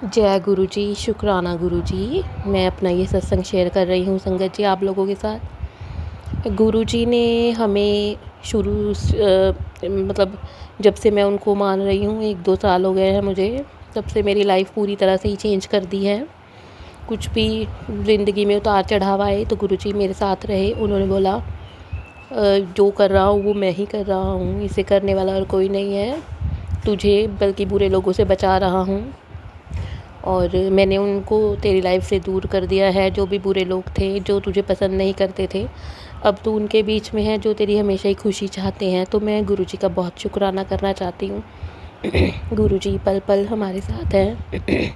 जय गुरु जी, शुक्राना गुरु जी। मैं अपना ये सत्संग शेयर कर रही हूँ संगत जी आप लोगों के साथ। गुरु जी ने हमें मतलब जब से मैं उनको मान रही हूँ 1-2 साल हो गए हैं मुझे, तब से मेरी लाइफ पूरी तरह से ही चेंज कर दी है। कुछ भी ज़िंदगी में उतार चढ़ाव आए तो गुरु जी मेरे साथ रहे। उन्होंने बोला जो कर रहा हूँ वो मैं ही कर रहा हूँ, इसे करने वाला और कोई नहीं है, तुझे बल्कि बुरे लोगों से बचा रहा हूँ। और मैंने उनको तेरी लाइफ से दूर कर दिया है। जो भी बुरे लोग थे, जो तुझे पसंद नहीं करते थे, अब तू उनके बीच में है जो तेरी हमेशा ही खुशी चाहते हैं। तो मैं गुरुजी का बहुत शुक्राना करना चाहती हूँ। गुरुजी पल पल हमारे साथ हैं।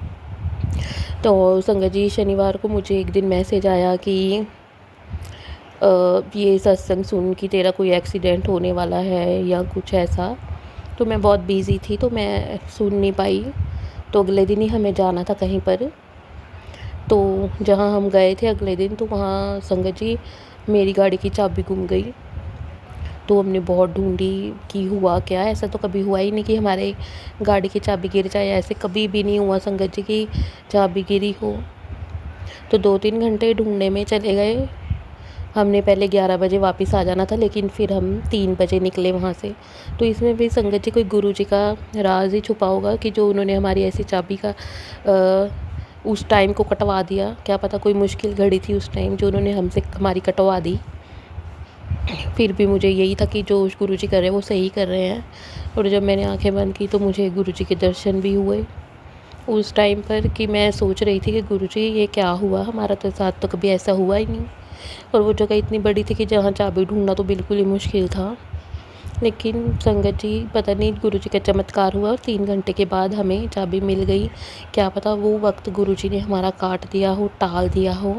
तो संगत जी, शनिवार को मुझे एक दिन मैसेज आया कि ये सत्संग सुन कि तेरा कोई एक्सीडेंट होने वाला है या कुछ ऐसा। तो मैं बहुत बिज़ी थी तो मैं सुन नहीं पाई। तो अगले दिन ही हमें जाना था कहीं पर। तो जहाँ हम गए थे अगले दिन, तो वहाँ संगत जी मेरी गाड़ी की चाबी गुम गई। तो हमने बहुत ढूंढी कि हुआ क्या। ऐसा तो कभी हुआ ही नहीं कि हमारे गाड़ी की चाबी गिर जाए, ऐसे कभी भी नहीं हुआ संगत जी की चाबी गिरी हो। तो 2-3 घंटे ढूंढने में चले गए। हमने पहले 11 बजे वापस आ जाना था, लेकिन फिर हम 3 बजे निकले वहाँ से। तो इसमें भी संगत जी कोई गुरु जी का राज ही छुपा होगा कि जो उन्होंने हमारी ऐसी चाबी का उस टाइम को कटवा दिया। क्या पता कोई मुश्किल घड़ी थी उस टाइम जो उन्होंने हमसे हमारी कटवा दी। फिर भी मुझे यही था कि जो गुरु जी कर रहे हैं वो सही कर रहे हैं। और जब मैंने आंखें बंद की तो मुझे गुरु जी के दर्शन भी हुए उस टाइम पर, कि मैं सोच रही थी कि गुरु जी ये क्या हुआ, हमारा तो साथ तो कभी ऐसा हुआ ही नहीं। और वो जगह इतनी बड़ी थी कि जहाँ चाबी ढूंढना तो बिल्कुल ही मुश्किल था। लेकिन संगत जी पता नहीं गुरु जी का चमत्कार हुआ और 3 घंटे के बाद हमें चाबी मिल गई। क्या पता वो वक्त गुरु जी ने हमारा काट दिया हो, टाल दिया हो।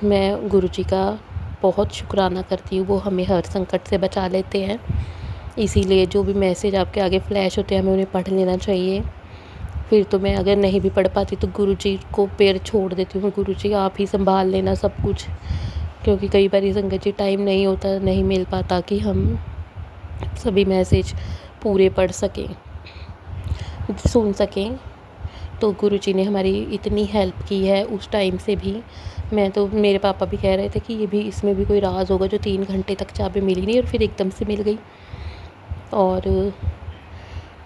मैं गुरु जी का बहुत शुक्राना करती हूँ, वो हमें हर संकट से बचा लेते हैं। इसीलिए जो भी मैसेज आपके आगे फ्लैश होते हैं हमें उन्हें पढ़ लेना चाहिए। फिर तो मैं अगर नहीं भी पढ़ पाती तो गुरु जी को पैर छोड़ देती हूँ, गुरु जी आप ही संभाल लेना सब कुछ। क्योंकि कई बार संगत जी टाइम नहीं होता, नहीं मिल पाता कि हम सभी मैसेज पूरे पढ़ सकें, सुन सकें। तो गुरु जी ने हमारी इतनी हेल्प की है उस टाइम से भी। मैं तो, मेरे पापा भी कह रहे थे कि ये भी, इसमें भी कोई राज होगा जो 3 घंटे तक चाबी मिली नहीं और फिर एकदम से मिल गई। और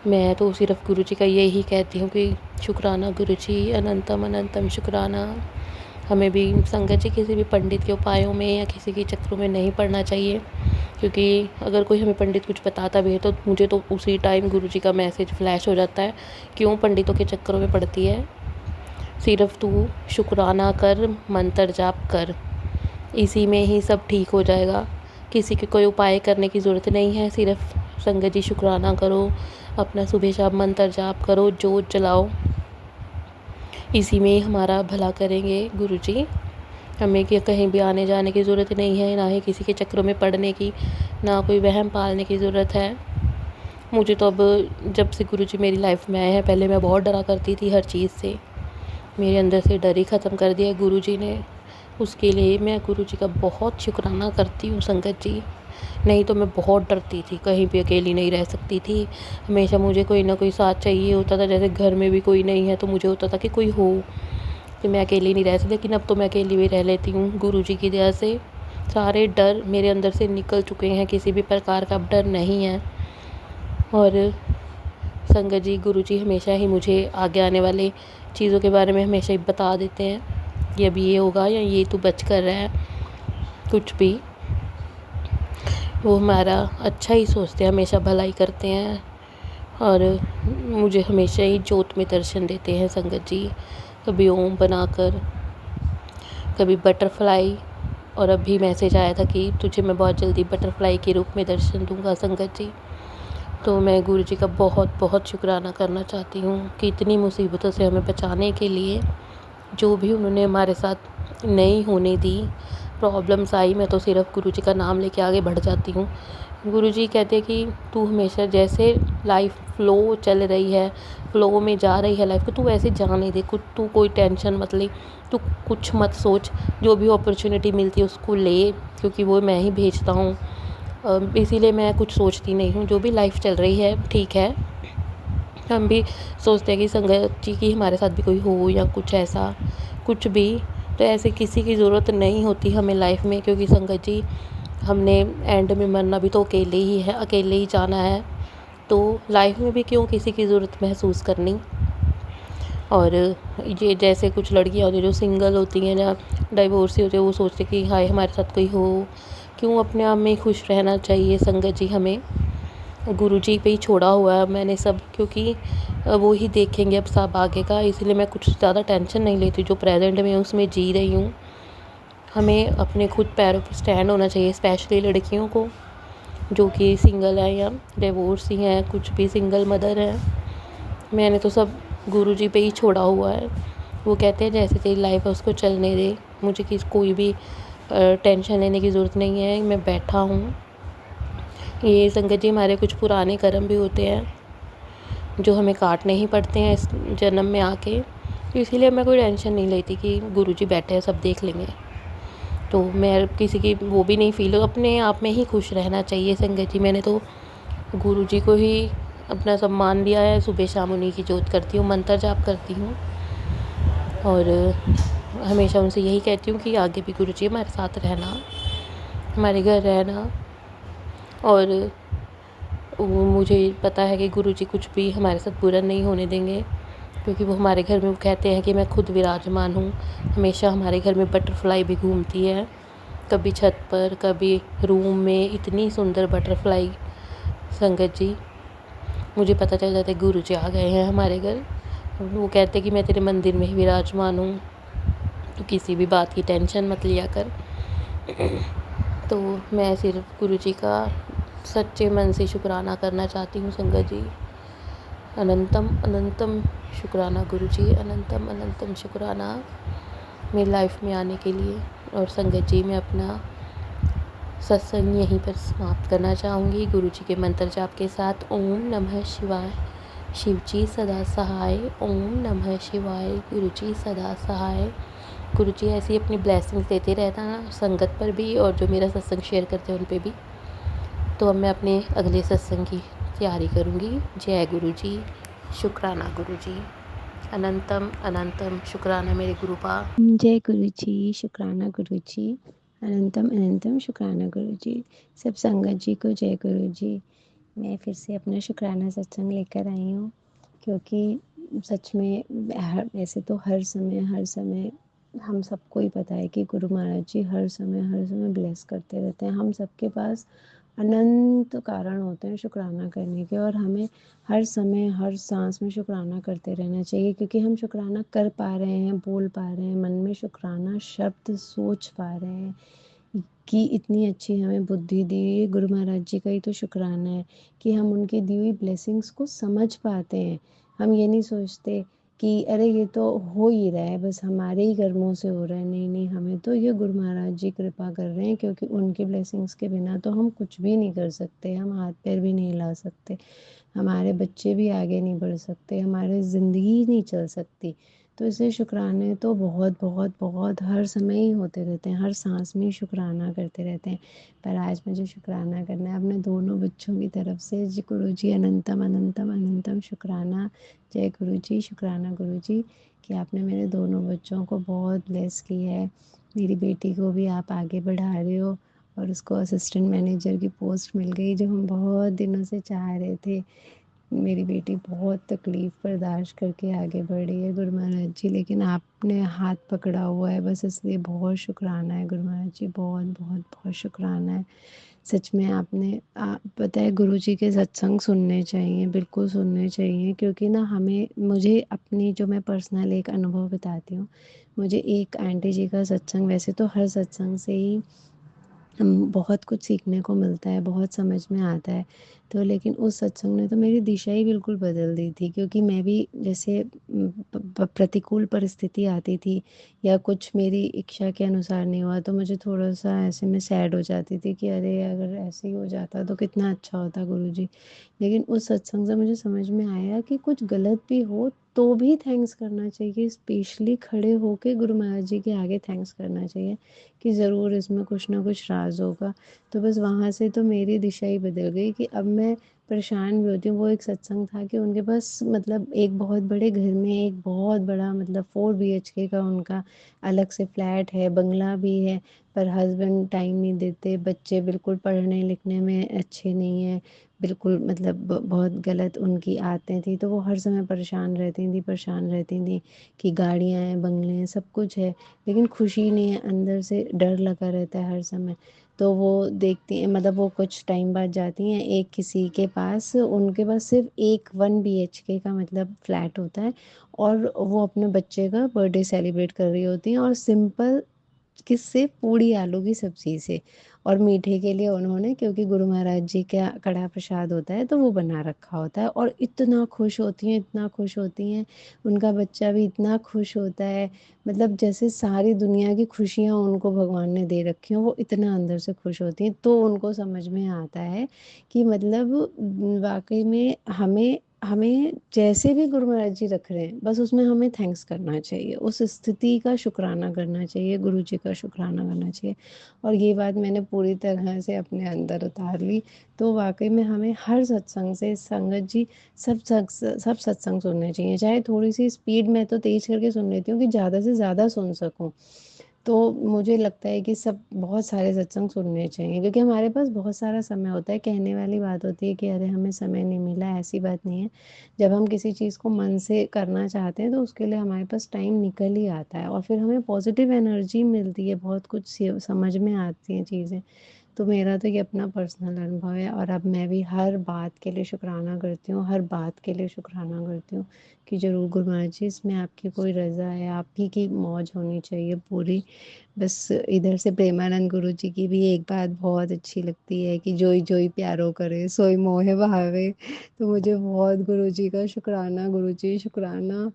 मैं तो सिर्फ गुरु जी का यही कहती हूँ कि शुक्राना गुरु जी, अनंतम अनंतम शुक्राना। हमें भी संगत जी किसी भी पंडित के उपायों में या किसी के चक्रों में नहीं पड़ना चाहिए। क्योंकि अगर कोई हमें पंडित कुछ बताता भी है तो मुझे तो उसी टाइम गुरु जी का मैसेज फ्लैश हो जाता है, क्यों पंडितों के चक्करों में पड़ती है। सिर्फ तू शुक्राना कर, मंत्र जाप कर, इसी में ही सब ठीक हो जाएगा। किसी के कोई उपाय करने की ज़रूरत नहीं है। सिर्फ संगत जी शुक्राना करो, अपना सुबह शाम मंत्र जाप करो, जोत जलाओ, इसी में ही हमारा भला करेंगे गुरु जी। हमें कि कहीं भी आने जाने की ज़रूरत नहीं है, ना ही किसी के चक्रों में पड़ने की, ना कोई वहम पालने की ज़रूरत है। मुझे तो अब जब से गुरु जी मेरी लाइफ में आए हैं, पहले मैं बहुत डरा करती थी हर चीज़ से, मेरे अंदर से डर ही ख़त्म कर दिया गुरु जी ने। उसके लिए मैं गुरु जी का बहुत शुक्राना करती हूँ संगत जी। नहीं तो मैं बहुत डरती थी, कहीं भी अकेली नहीं रह सकती थी। हमेशा मुझे कोई ना कोई साथ चाहिए होता था। जैसे घर में भी कोई नहीं है तो मुझे होता था कि कोई हो, कि मैं अकेली नहीं रह सकती। लेकिन अब तो मैं अकेली भी रह लेती हूँ गुरु जी की दया से। सारे डर मेरे अंदर से निकल चुके हैं, किसी भी प्रकार का अब डर नहीं है। और संगत जी, गुरु जी हमेशा ही मुझे आगे आने वाले चीज़ों के बारे में हमेशा ही बता देते हैं कि अभी ये होगा या ये तू बच कर रहा है। कुछ भी वो हमारा अच्छा ही सोचते हैं, हमेशा भलाई करते हैं। और मुझे हमेशा ही जोत में दर्शन देते हैं संगत जी, कभी ओम बनाकर, कभी बटरफ्लाई। और अभी मैसेज आया था कि तुझे मैं बहुत जल्दी बटरफ्लाई के रूप में दर्शन दूंगा संगत जी। तो मैं गुरु जी का बहुत बहुत शुक्राना करना चाहती हूँ कि इतनी मुसीबतों से हमें बचाने के लिए जो भी उन्होंने हमारे साथ नहीं होने दी, प्रॉब्लम्स आई, मैं तो सिर्फ गुरु जी का नाम लेके आगे बढ़ जाती हूँ। गुरु जी कहते हैं कि तू हमेशा जैसे लाइफ फ्लो चल रही है, फ्लो में जा रही है लाइफ को, तू वैसे जाने दे, कुछ तू कोई टेंशन मत ले, तू कुछ मत सोच, जो भी अपॉर्चुनिटी मिलती है उसको ले, क्योंकि वो मैं ही भेजता हूँ। इसीलिए मैं कुछ सोचती नहीं हूँ, जो भी लाइफ चल रही है ठीक है, हम भी सोचते हैं कि संगत जी की हमारे साथ भी कोई हो या कुछ ऐसा कुछ भी। तो ऐसे किसी की ज़रूरत नहीं होती हमें लाइफ में, क्योंकि संगत जी हमने एंड में मरना भी तो अकेले ही है, अकेले ही जाना है। तो लाइफ में भी क्यों किसी की ज़रूरत महसूस करनी। और ये जैसे कुछ लड़कियां होती हैं जो सिंगल होती हैं या डाइवोर्सी होती है, वो सोचते कि हाय हमारे साथ कोई हो। क्यों, अपने आप में ही खुश रहना चाहिए। संगत जी हमें गुरु जी पे ही छोड़ा हुआ है मैंने सब, क्योंकि वो ही देखेंगे अब सब आगे का। इसलिए मैं कुछ ज़्यादा टेंशन नहीं लेती, जो प्रेजेंट में उसमें जी रही हूँ। हमें अपने खुद पैरों पर स्टैंड होना चाहिए, स्पेशली लड़कियों को जो कि सिंगल है या डिवोर्सी हैं, कुछ भी सिंगल मदर है। मैंने तो सब गुरु जी पे ही छोड़ा हुआ है। वो कहते हैं जैसे तेरी लाइफ है उसको चलने दे, मुझे कोई भी टेंशन लेने की ज़रूरत नहीं है, मैं बैठा हूँ। ये संगत जी हमारे कुछ पुराने कर्म भी होते हैं जो हमें काटने ही पड़ते हैं इस जन्म में आके। तो इसीलिए मैं कोई टेंशन नहीं लेती कि गुरु जी बैठे हैं सब देख लेंगे। तो मैं किसी की वो भी नहीं फील, अपने आप में ही खुश रहना चाहिए संगत जी। मैंने तो गुरु जी को ही अपना सम्मान दिया है। सुबह शाम उन्हीं की जोत करती हूँ, मंत्र जाप करती हूँ और हमेशा उनसे यही कहती हूँ कि आगे भी गुरु जी हमारे साथ रहना, हमारे घर रहना। और वो मुझे पता है कि गुरु जी कुछ भी हमारे साथ बुरा नहीं होने देंगे, क्योंकि वो हमारे घर में वो कहते हैं कि मैं खुद विराजमान हूँ। हमेशा हमारे घर में बटरफ्लाई भी घूमती है, कभी छत पर कभी रूम में। इतनी सुंदर बटरफ्लाई संगत जी, मुझे पता चल जाता है गुरु जी आ गए हैं हमारे घर। वो कहते हैं कि मैं तेरे मंदिर में ही विराजमान हूँ, तो किसी भी बात की टेंशन मत लिया कर। तो मैं सिर्फ गुरु जी का सच्चे मन से शुक्राना करना चाहती हूँ संगत जी। अनंतम अनंतम शुक्राना गुरु जी, अनंतम अनंतम शुक्राना मेरी लाइफ में आने के लिए। और संगत जी मैं अपना सत्संग यहीं पर समाप्त करना चाहूँगी गुरु जी के मंत्र जाप के साथ। ओम नमः शिवाय, शिव जी सदा सहाय। ओम नमः शिवाय, गुरु जी सदा सहाय। गुरु जी ऐसे ही अपनी ब्लेसिंग्स देते रहना संगत पर भी, और जो मेरा सत्संग शेयर करते हैं उन पे भी। तो अब मैं अपने अगले सत्संग की तैयारी करूँगी। जय गुरु जी, शुक्राना गुरु जी, अनंतम अनंतम शुक्राना मेरे गुरुपा। जय गुरु जी, शुक्राना गुरु जी, अनंतम अनंतम शुक्राना गुरु जी। सब संगत जी को जय गुरु जी। मैं फिर से अपना शुक्राना सत्संग लेकर आई हूँ, क्योंकि सच में वैसे तो हर समय हम सबको ही पता है कि गुरु महाराज जी हर समय ब्लेस करते रहते हैं। हम सबके पास अनंत कारण होते हैं शुक्राना करने के, और हमें हर समय हर सांस में शुक्राना करते रहना चाहिए, क्योंकि हम शुक्राना कर पा रहे हैं, बोल पा रहे हैं, मन में शुक्राना शब्द सोच पा रहे हैं कि इतनी अच्छी हमें बुद्धि दी हुई गुरु महाराज जी का ही तो शुक्राना है कि हम उनकी दी हुई ब्लेसिंग्स को समझ पाते हैं। हम ये नहीं सोचते कि अरे ये तो हो ही रहा है, बस हमारे ही कर्मों से हो रहा है। नहीं नहीं, हमें तो ये गुरु महाराज जी कृपा कर रहे हैं, क्योंकि उनकी ब्लेसिंग्स के बिना तो हम कुछ भी नहीं कर सकते, हम हाथ पैर भी नहीं हिला सकते, हमारे बच्चे भी आगे नहीं बढ़ सकते, हमारी ज़िंदगी नहीं चल सकती। तो इसलिए शुक्राने तो बहुत बहुत बहुत हर समय ही होते रहते हैं, हर सांस में ही शुक्राना करते रहते हैं। पर आज मुझे शुक्राना करना है अपने दोनों बच्चों की तरफ से। जी गुरु जी, अनंतम अनंतम अनंतम शुक्राना। जय गुरु जी, शुक्राना गुरु जी कि आपने मेरे दोनों बच्चों को बहुत ब्लेस किया है। मेरी बेटी को भी आप आगे बढ़ा रहे हो, और उसको असिस्टेंट मैनेजर की पोस्ट मिल गई, जो हम बहुत दिनों से चाह रहे थे। मेरी बेटी बहुत तकलीफ़ बर्दाश्त करके आगे बढ़ रही है गुरु महाराज जी, लेकिन आपने हाथ पकड़ा हुआ है, बस इसलिए बहुत शुक्राना है गुरु महाराज जी, बहुत बहुत बहुत शुक्राना है। सच में आपने पता है गुरु जी के सत्संग सुनने चाहिए, बिल्कुल सुनने चाहिए, क्योंकि ना हमें मुझे अपनी जो मैं पर्सनल एक अनुभव बताती हूँ। मुझे एक आंटी जी का सत्संग, वैसे तो हर सत्संग से ही हम बहुत कुछ सीखने को मिलता है, बहुत समझ में आता है। तो लेकिन उस सत्संग ने तो मेरी दिशा ही बिल्कुल बदल दी थी, क्योंकि मैं भी जैसे प्रतिकूल परिस्थिति आती थी या कुछ मेरी इच्छा के अनुसार नहीं हुआ, तो मुझे थोड़ा-सा ऐसे में सैड हो जाती थी कि अरे! अगर ऐसे ही हो जाता तो कितना अच्छा होता गुरुजी। लेकिन उस सत्संग से मुझे समझ में आया कि कुछ गलत भी हो तो भी थैंक्स करना चाहिए, स्पेशली खड़े होके गुरु महाराज जी के आगे थैंक्स करना चाहिए कि ज़रूर इसमें कुछ ना कुछ राज़ होगा। तो बस वहाँ से तो मेरी दिशा ही बदल गई कि अब मैं परेशान भी होती हूँ। वो एक सत्संग था कि उनके पास मतलब एक बहुत बड़े घर में एक बहुत बड़ा मतलब 4 BHK का उनका अलग से फ्लैट है, बंगला भी है, पर हस्बैंड टाइम नहीं देते, बच्चे बिल्कुल पढ़ने लिखने में अच्छे नहीं हैं, बिल्कुल मतलब बहुत गलत उनकी आदतें थी, तो वो हर समय परेशान रहती थी कि गाड़ियाँ हैं, बंगले हैं, सब कुछ है, लेकिन खुशी नहीं है, अंदर से डर लगा रहता है हर समय। तो वो देखती हैं मतलब वो कुछ टाइम बाद जाती हैं एक किसी के पास, उनके पास सिर्फ एक 1 BHK का मतलब फ्लैट होता है, और वो अपने बच्चे का बर्थडे सेलिब्रेट कर रही होती हैं, और सिंपल किससे, पूड़ी आलू की सब्जी से, और मीठे के लिए उन्होंने, क्योंकि गुरु महाराज जी का कड़ा प्रसाद होता है तो वो बना रखा होता है, और इतना खुश होती हैं, इतना खुश होती हैं, उनका बच्चा भी इतना खुश होता है, मतलब जैसे सारी दुनिया की खुशियाँ उनको भगवान ने दे रखी हों, वो इतना अंदर से खुश होती हैं, तो उनको समझ में आता है कि मतलब वाकई में हमें हमें जैसे भी गुरु महाराज जी रख रहे हैं, बस उसमें हमें थैंक्स करना चाहिए, उस स्थिति का शुक्राना करना चाहिए, गुरु जी का शुक्राना करना चाहिए। और ये बात मैंने पूरी तरह से अपने अंदर उतार ली। तो वाकई में हमें हर सत्संग से, संगत जी, सब सत्संग सुनने चाहिए, चाहे थोड़ी सी स्पीड में तो तेज करके सुन लेती हूँ कि ज़्यादा से ज़्यादा सुन सकूँ। तो मुझे लगता है कि सब बहुत सारे सत्संग सुनने चाहिए, क्योंकि हमारे पास बहुत सारा समय होता है, कहने वाली बात होती है कि अरे हमें समय नहीं मिला, ऐसी बात नहीं है। जब हम किसी चीज़ को मन से करना चाहते हैं तो उसके लिए हमारे पास टाइम निकल ही आता है, और फिर हमें पॉजिटिव एनर्जी मिलती है, बहुत कुछ समझ में आती हैं चीज़ें। तो मेरा तो ये अपना पर्सनल अनुभव है, और अब मैं भी हर बात के लिए शुक्राना करती हूँ, हर बात के लिए शुक्राना करती हूँ कि ज़रूर गुरु महाराज जी, इसमें आपकी कोई रज़ा है, आप ही की मौज होनी चाहिए पूरी। बस इधर से प्रेमानंद गुरु जी की भी एक बात बहुत अच्छी लगती है कि जोई जोई प्यारो करे सोई मोहे भावे। तो मुझे बहुत गुरु जी का शुक्राना, गुरु जी शुक्राना।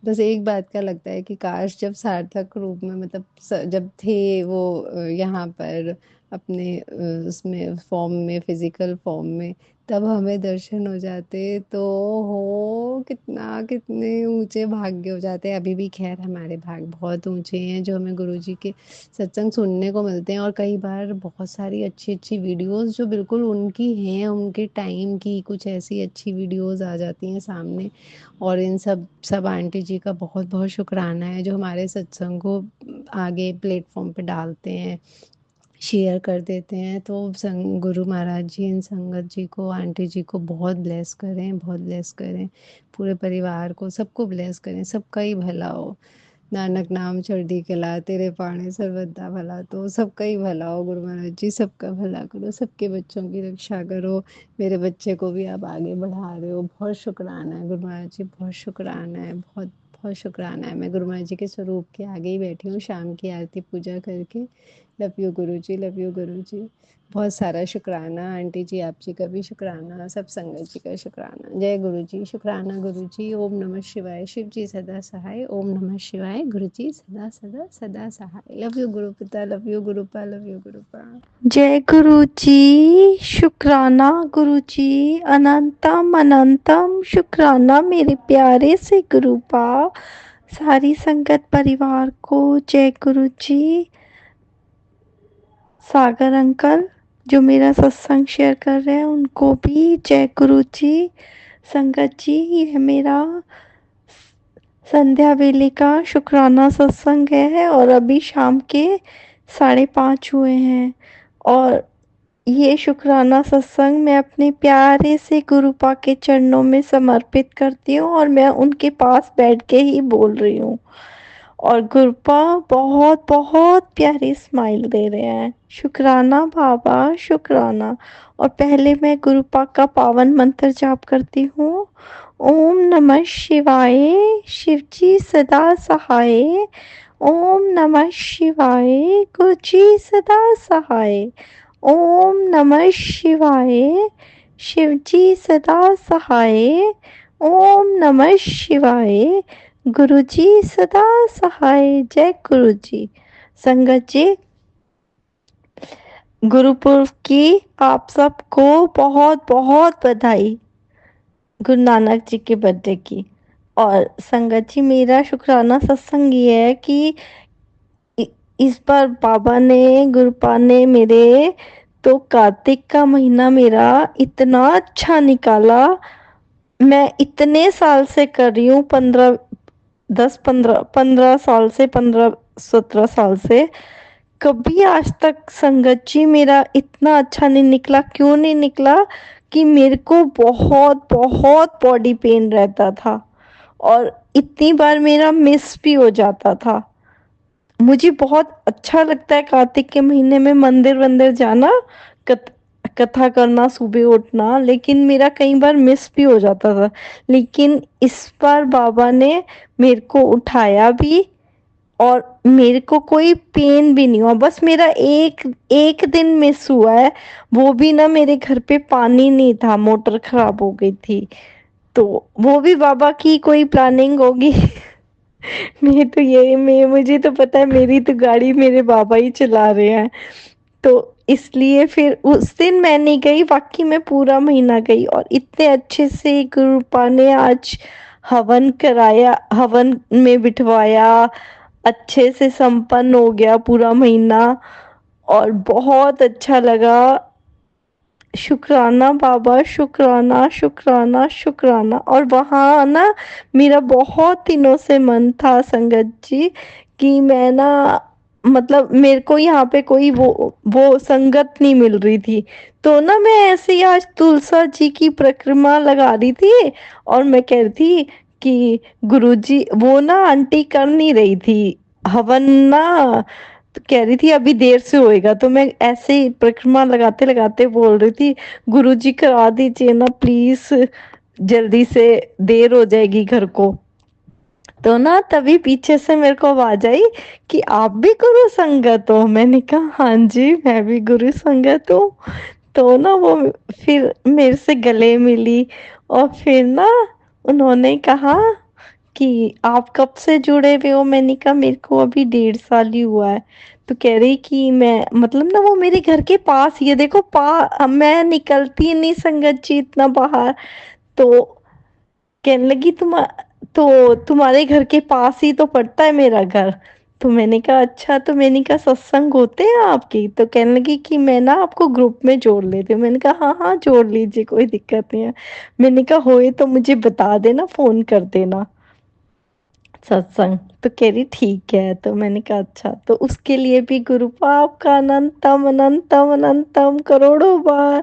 बस एक बात का लगता है कि काश जब सार्थक रूप में मतलब जब थे वो यहाँ पर अपने उसमें फॉर्म में, फिजिकल फॉर्म में, तब हमें दर्शन हो जाते तो हो कितना, कितने ऊंचे भाग्य हो जाते। अभी भी खैर हमारे भाग्य बहुत ऊंचे हैं जो हमें गुरु जी के सत्संग सुनने को मिलते हैं, और कई बार बहुत सारी अच्छी अच्छी वीडियोस जो बिल्कुल उनकी हैं, उनके टाइम की कुछ ऐसी अच्छी वीडियोस आ जाती हैं सामने। और इन सब सब आंटी जी का बहुत बहुत शुक्राना है जो हमारे सत्संग को आगे प्लेटफॉर्म पे डालते हैं, शेयर कर देते हैं। तो गुरु महाराज जी इन संगत जी को, आंटी जी को बहुत ब्लेस करें, बहुत ब्लेस करें, पूरे परिवार को, सबको ब्लेस करें, सबका ही भला हो। नानक नाम चढ़ी कला तेरे पाणे सर्वदा भला, तो सबका ही भला हो गुरु महाराज जी, सबका भला करो, सबके बच्चों की रक्षा करो। मेरे बच्चे को भी आप आगे बढ़ा रहे हो, बहुत शुक्राना है गुरु महाराज जी, बहुत शुक्राना है, बहुत बहुत शुक्राना है। मैं गुरु महाराज जी के स्वरूप के आगे ही बैठी हूँ शाम की आरती पूजा करके। Love you Guru ji, love you गुरु जी। बहुत सारा शुक्राना आंटी जी, आप जी का भी शुक्राना, सब संगत जी का शुक्राना। जय गुरु जी, शुक्राना गुरु जी। ओम नमः शिवाय, शिव जी सदा सहाय। ओम नमः शिवाय, गुरु जी सदा सदा सदा सहाय। लव यू गुरु पिता, लव यू गुरुपा, लव यू गुरुपा। जय गुरु जी, शुक्राना गुरु जी, अनंतम अनंतम शुक्राना मेरे प्यारे से गुरुपा। सारी संगत परिवार को जय गुरु जी। सागर अंकल जो मेरा सत्संग शेयर कर रहे हैं उनको भी जय गुरु जी। संगत जी, ये मेरा संध्या वेले का शुक्राना सत्संग है और अभी शाम के 5:30 हुए हैं। और ये शुक्राना सत्संग मैं अपने प्यारे से गुरुपा के चरणों में समर्पित करती हूँ और मैं उनके पास बैठ के ही बोल रही हूँ। और गुरुपा बहुत बहुत प्यारी स्माइल दे रहे हैं। शुक्राना बाबा, शुक्राना। और पहले मैं गुरुपा का पावन मंत्र जाप करती हूँ। ओम नमः शिवाय, शिवजी सदा सहाय। ओम नमः शिवाय, गुरुजी सदा सहाय। ओम नमः शिवाय, शिवजी सदा सहाय। ओम नमः शिवाय, गुरुजी सदा सहाय। जय गुरुजी। संगत जी, गुरुपुरब की आप सबको बहुत बहुत बधाई, गुरु नानक जी के बर्थडे की। और संगत जी, मेरा शुक्राना सत्संग ये है कि इस बार बाबा ने, गुरुपा ने मेरे तो कार्तिक का महीना मेरा इतना अच्छा निकाला। मैं इतने साल से कर रही हूँ, 15 साल से, 15-17 साल से कभी आज तक संगत जी मेरा इतना अच्छा नहीं निकला। क्यों नहीं निकला? कि मेरे को बहुत बहुत बॉडी पेन रहता था और इतनी बार मेरा मिस भी हो जाता था। मुझे बहुत अच्छा लगता है कार्तिक के महीने में मंदिर वंदिर जाना, कथ, कथा करना, सुबह उठना, लेकिन मेरा कई बार मिस भी हो जाता था। लेकिन इस बार बाबा ने मेरे को उठाया भी और मेरे को कोई पेन भी नहीं हुआ। बस मेरा एक एक दिन मिस हुआ है, वो भी ना मेरे घर पे पानी नहीं था, मोटर खराब हो गई थी, तो वो भी बाबा की कोई प्लानिंग होगी। मैं मुझे तो पता है मेरी तो गाड़ी मेरे बाबा ही चला रहे हैं, तो इसलिए फिर उस दिन मैं नहीं गई, बाकी मैं पूरा महीना गई और इतने अच्छे से गुरुपा ने आज हवन कराया, हवन में बिठवाया, अच्छे से संपन्न हो गया पूरा महीना और बहुत अच्छा लगा। शुक्राना बाबा, शुक्राना शुक्राना शुक्राना। और वहाँ ना मेरा बहुत दिनों से मन था संगत जी कि मैं ना, मतलब मेरे को यहाँ पे कोई वो संगत नहीं मिल रही थी, तो ना मैं ऐसे ही आज तुलसा जी की परिक्रमा लगा रही थी और मैं कह रही थी कि गुरुजी, वो ना आंटी कर नहीं रही थी हवन ना, तो कह रही थी अभी देर से होएगा, तो मैं ऐसे ही परिक्रमा लगाते लगाते बोल रही थी गुरुजी करा दीजिए ना प्लीज, जल्दी से देर हो जाएगी घर को। तो ना तभी पीछे से मेरे को आवाज आई कि आप भी गुरु संगत हो। मैंने कहा हाँ जी मैं भी गुरु संगत हूँ। तो ना वो फिर मेरे से गले मिली और फिर ना उन्होंने कहा कि आप कब से जुड़े हुए हो? मैंने कहा मेरे को अभी 1.5 साल ही हुआ है। तो कह रही कि मैं, मतलब ना वो मेरे घर के पास ही है, देखो मैं निकलती नहीं संगत जी इतना बाहर, तो कहने लगी तो तुम्हारे घर के पास ही तो पड़ता है मेरा घर। तो मैंने कहा अच्छा, तो मैंने कहा सत्संग होते हैं आपकी? तो कहने लगी कि मैं ना आपको ग्रुप में जोड़ लेती हूँ। मैंने कहा हाँ हाँ जोड़ लीजिए, कोई दिक्कत नहीं है। मैंने कहा होए तो मुझे बता देना, फोन कर देना सत्संग। तो कह रही ठीक है। तो मैंने कहा अच्छा, तो उसके लिए भी गुरु पाप का अनंतम अनंतम अनंतम करोड़ों बार,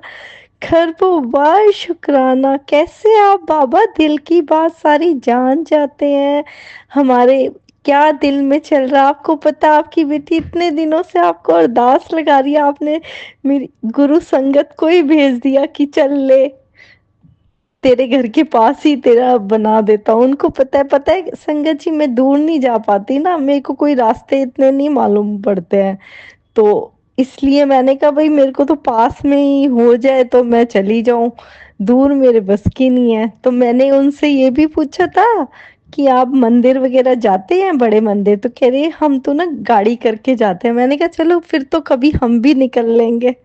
खरबों बार शुक्राना। कैसे आप बाबा दिल की बात सारी जान जाते हैं, हमारे क्या दिल में चल रहा है आपको पता। आपकी बेटी इतने दिनों से आपको अरदास लगा रही है, आपने मेरी गुरु संगत को ही भेज दिया कि चल ले तेरे घर के पास ही तेरा बना देता हूँ। उनको पता है संगत जी मैं दूर नहीं जा पाती ना, मेरे को कोई रास्ते इतने नहीं मालूम पड़ते हैं, तो इसलिए मैंने कहा भाई मेरे को तो पास में ही हो जाए तो मैं चली जाऊं, दूर मेरे बस की नहीं है। तो मैंने उनसे ये भी पूछा था कि आप मंदिर वगैरह जाते हैं, बड़े मंदिर? तो कह रहे हम तो ना गाड़ी करके जाते हैं। मैंने कहा चलो फिर तो कभी हम भी निकल लेंगे।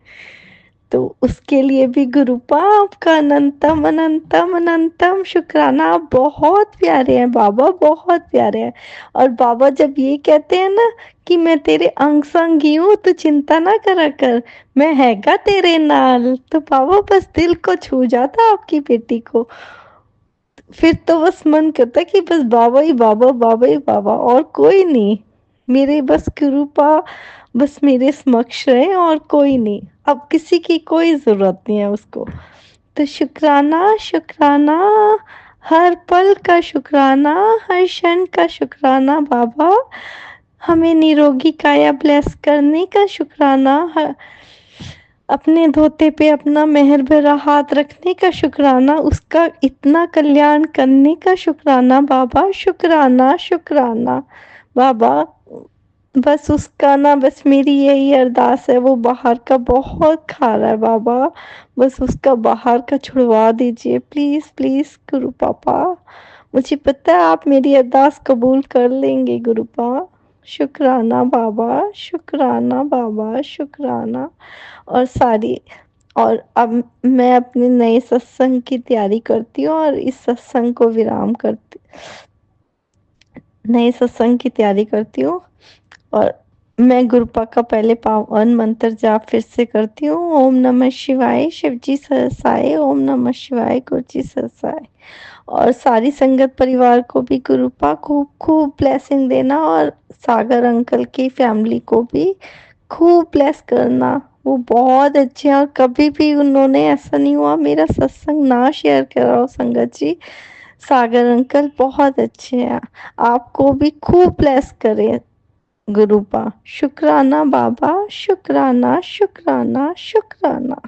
तो उसके लिए भी गुरुपा आपका अनंतम अनंतम अनंतम शुक्राना। आप बहुत प्यारे हैं बाबा, बहुत प्यारे हैं। और बाबा जब ये कहते हैं ना कि मैं तेरे अंग संग ही हूँ तो चिंता ना करा कर, मैं हैगा तेरे नाल, तो बाबा बस दिल को छू जाता आपकी बेटी को। फिर तो बस मन करता कि बस बाबा ही बाबा, बाबा ही बाबा, और कोई नहीं। मेरे बस कृपा बस मेरे समक्ष रहे और कोई नहीं, अब किसी की कोई जरूरत नहीं है उसको। तो शुक्राना शुक्राना, हर पल का शुक्राना, हर क्षण का शुक्राना बाबा। हमें निरोगी काया ब्लेस करने का शुक्राना, अपने धोते पे अपना मेहर भरा हाथ रखने का शुक्राना, उसका इतना कल्याण करने का शुक्राना बाबा। शुक्राना शुक्राना बाबा। बस उसका ना, बस मेरी यही अरदास है, वो बाहर का बहुत खा रहा है बाबा, बस उसका बाहर का छुड़वा दीजिए प्लीज प्लीज गुरु पापा। मुझे पता है आप मेरी अरदास कबूल कर लेंगे गुरुपा। शुक्राना बाबा, शुक्राना बाबा, शुक्राना। और सारी, और अब मैं अपने नए सत्संग की तैयारी करती हूँ और इस सत्संग को विराम करती, नए सत्संग की तैयारी करती हूँ। और मैं गुरुपा का पहले पावन मंत्र जाप फिर से करती हूँ। ओम नमः शिवाय, शिवजी सरसाए, ओम नमः शिवाय, गुरुजी सरसाए। और सारी संगत परिवार को भी गुरुपा खूब खूब ब्लेसिंग देना और सागर अंकल की फैमिली को भी खूब ब्लेस करना। वो बहुत अच्छे हैं और कभी भी उन्होंने ऐसा नहीं हुआ मेरा सत्संग ना शेयर करा हो। संगत जी, सागर अंकल बहुत अच्छे हैं, आपको भी खूब ब्लेस करें गुरुपा। शुक्राना बाबा, शुक्राना शुक्राना शुक्राना।